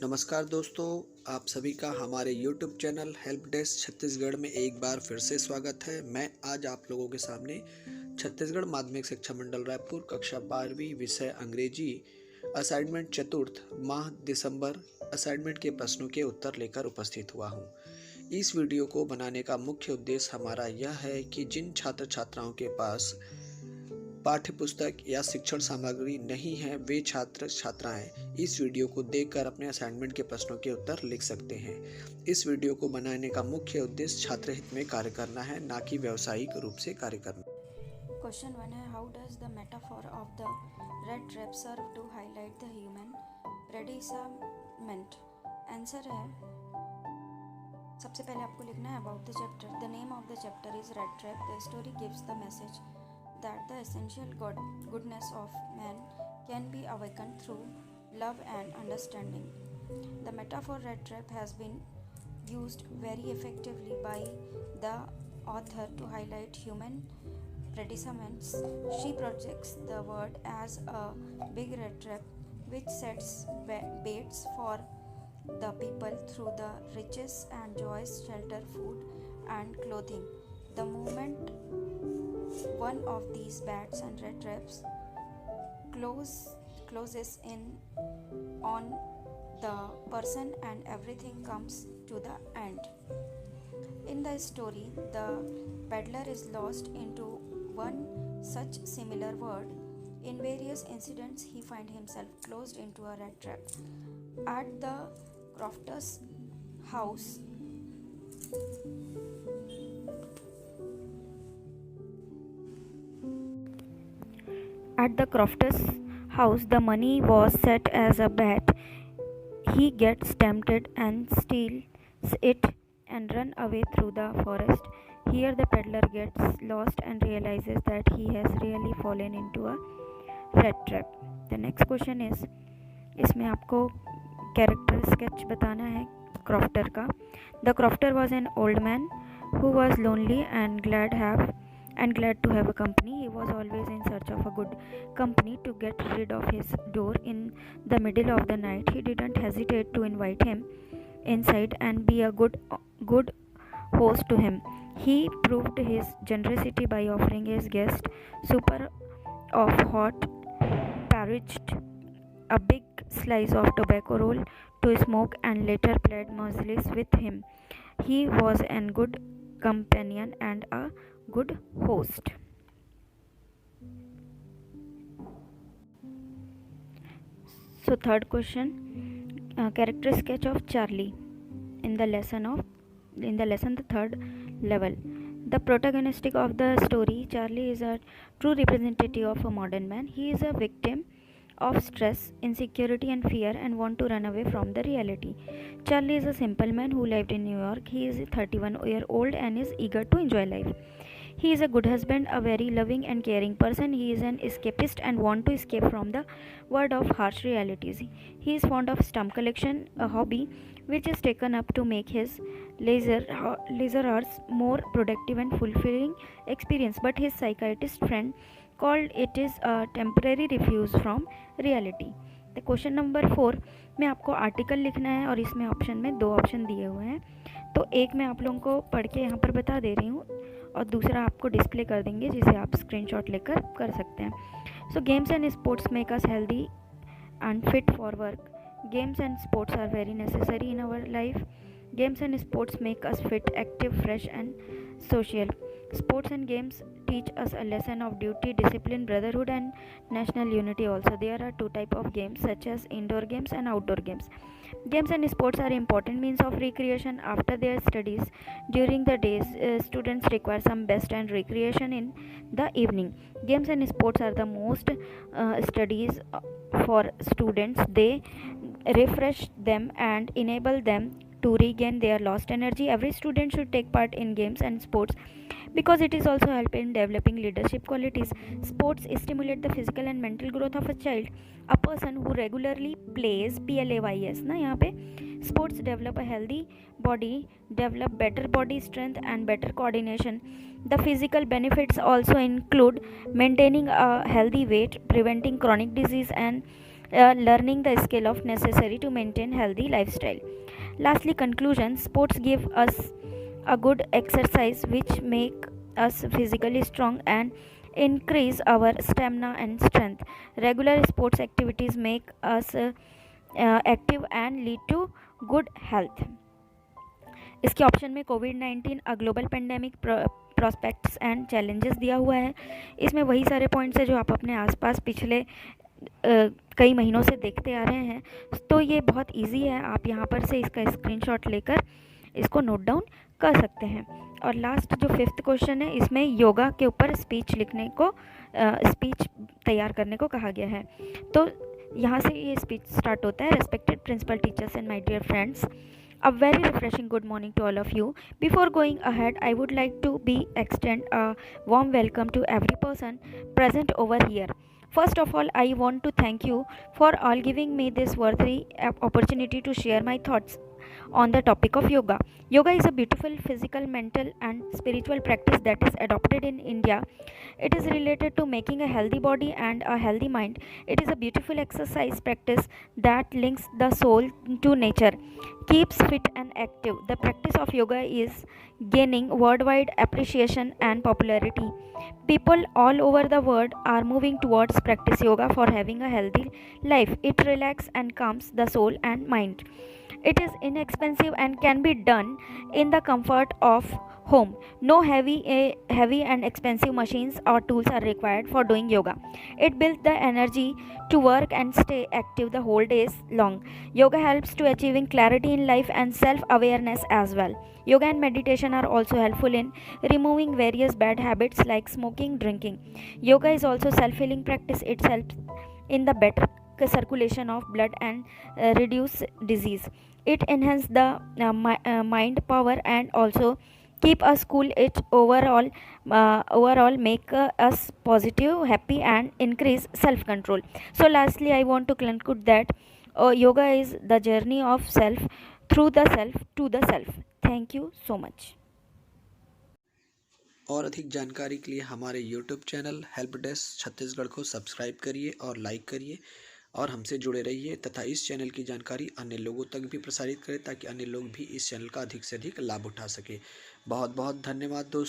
नमस्कार दोस्तों, आप सभी का हमारे YouTube channel help desk Chhattisgarh में एक बार फिर से स्वागत है। मैं आज आप लोगों के सामने छत्तीसगढ़ माध्यमिक शिक्षा मंडल रायपुर कक्षा 12वीं विषय अंग्रेजी असाइनमेंट चतुर्थ माह दिसंबर असाइनमेंट के प्रश्नों के उत्तर लेकर उपस्थित हुआ हूँ। इस वीडियो को बनाने का मुख्य उद्देश्य हमारा यह है कि जिन छात्र छात्राओं के पास पाठ्य पुस्तक या शिक्षण सामग्री नहीं है, वे छात्र छात्राएं इस वीडियो को देखकर अपने असाइनमेंट के प्रश्नों के उत्तर लिख सकते हैं। इस वीडियो को बनाने का मुख्य उद्देश्य छात्र हित में कार्य करना है, ना कि व्यावसायिक रूप से कार्य करना। क्वेश्चन 1 है, how does the metaphor of the rattrap serve to highlight the human predicament. Answer है, सबसे पहले आपको लिखना है about the chapter. The name of the chapter is rattrap. The story gives the message that the essential goodness of man can be awakened through love and understanding. The metaphor red trap has been used very effectively by the author to highlight human predicaments. She projects the world as a big red trap which sets baits for the people through the riches and joys, shelter, food, and clothing. The moment one of these bats and red traps closes in on the person and everything comes to the end. In the story, the peddler is lost into one such similar world. In various incidents, he finds himself closed into a red trap. At the crofter's house, At the crofter's house, the money was set as a bet. He gets tempted and steals it and run away through the forest. Here the peddler gets lost and realizes that he has really fallen into a red trap. The next question is, इसमें आपको character sketch बताना है crofter का। The crofter was an old man who was lonely and glad to have a company. He was always in search of a good company to get rid of his door in the middle of the night. He didn't hesitate to invite him inside and be a good host to him. He proved his generosity by offering his guest super of hot porridge, a big slice of tobacco roll to smoke, and later played mazlis with him. He was a good companion and a good host. So third question, character sketch of Charlie in the lesson the third level. The protagonist of the story, Charlie, is a true representative of a modern man. He is a victim of stress, insecurity and fear and want to run away from the reality. Charlie is a simple man who lived in New York. He is 31-year-old and is eager to enjoy life. He is a good husband, a very loving and caring person. He is an escapist and want to escape from the world of harsh realities. He is fond of stamp collection, a hobby which is taken up to make his leisure hours more productive and fulfilling experience. But his psychiatrist friend called it is a temporary refuge from reality. The question number 4 में आपको article लिखना है और इसमें option में 2 option दिए हुए हैं। तो एक मैं आप लोगों को पढ़ के यहाँ पर बता दे रही हूँ और दूसरा आपको डिस्प्ले कर देंगे, जिसे आप स्क्रीनशॉट लेकर कर सकते हैं। So games and sports make us healthy and fit for work. Games and sports are very necessary in our life. Games and sports make us fit, active, fresh and social. Sports and games teach us a lesson of duty, discipline, brotherhood and national unity also. There are 2 types of games such as indoor games and outdoor games. Games and sports are important means of recreation after their studies. During the days, students require some best and recreation in the evening. Games and sports are the most studies for students. They refresh them and enable them to regain their lost energy. Every student should take part in games and sports because it is also help in developing leadership qualities. Sports stimulate the physical and mental growth of a child. A person who regularly plays PLAYS ना यहाँ पे sports develop a healthy body, develop better body strength and better coordination. The physical benefits also include maintaining a healthy weight, preventing chronic disease and learning the skill of necessary to maintain healthy lifestyle. Lastly, conclusion: sports give us a good exercise which make us physically strong and increase our stamina and strength. Regular sports activities make us active and lead to good health. इसके option में कोविड-19 a global pandemic prospects and challenges दिया हुआ है। इसमें वही सारे points हैं जो आप अपने आसपास पिछले कई महीनों से देखते आ रहे हैं। तो ये बहुत इजी है, आप यहाँ पर से इसका स्क्रीनशॉट लेकर इसको नोट डाउन कर सकते हैं। और लास्ट जो 5th क्वेश्चन है, इसमें योगा के ऊपर स्पीच लिखने को स्पीच तैयार करने को कहा गया है। तो यहाँ से ये स्पीच स्टार्ट होता है। Respected principal teachers and my dear friends, a very refreshing good morning to all of you. Before going ahead, I would like to extend a warm welcome to every person present over here. First of all, I want to thank you for all giving me this worthy opportunity to share my thoughts on the topic of yoga. Yoga is a beautiful physical, mental, and spiritual practice that is adopted in India. It is related to making a healthy body and a healthy mind. It is a beautiful exercise practice that links the soul to nature, keeps fit and active. The practice of yoga is gaining worldwide appreciation and popularity. People all over the world are moving towards practice yoga for having a healthy life. It relaxes and calms the soul and mind. It is inexpensive and can be done in the comfort of home. No heavy and expensive machines or tools are required for doing yoga. It builds the energy to work and stay active the whole day long. Yoga helps to achieving clarity in life and self-awareness as well. Yoga and meditation are also helpful in removing various bad habits like smoking, drinking. Yoga is also self-healing practice. It helps in the better circulation of blood and reduce disease. It enhances the mind power and also keep us cool. It overall make us positive, happy, and increase self control. So lastly, I want to conclude that yoga is the journey of self through the self to the self. Thank you so much. और अधिक जानकारी के लिए हमारे YouTube channel help desk Chhattisgarh को subscribe करिए और like करिए और हमसे जुड़े रहिए तथा इस चैनल की जानकारी अन्य लोगों तक भी प्रसारित करें ताकि अन्य लोग भी इस चैनल का अधिक से अधिक लाभ उठा सके। बहुत बहुत धन्यवाद दोस्तों।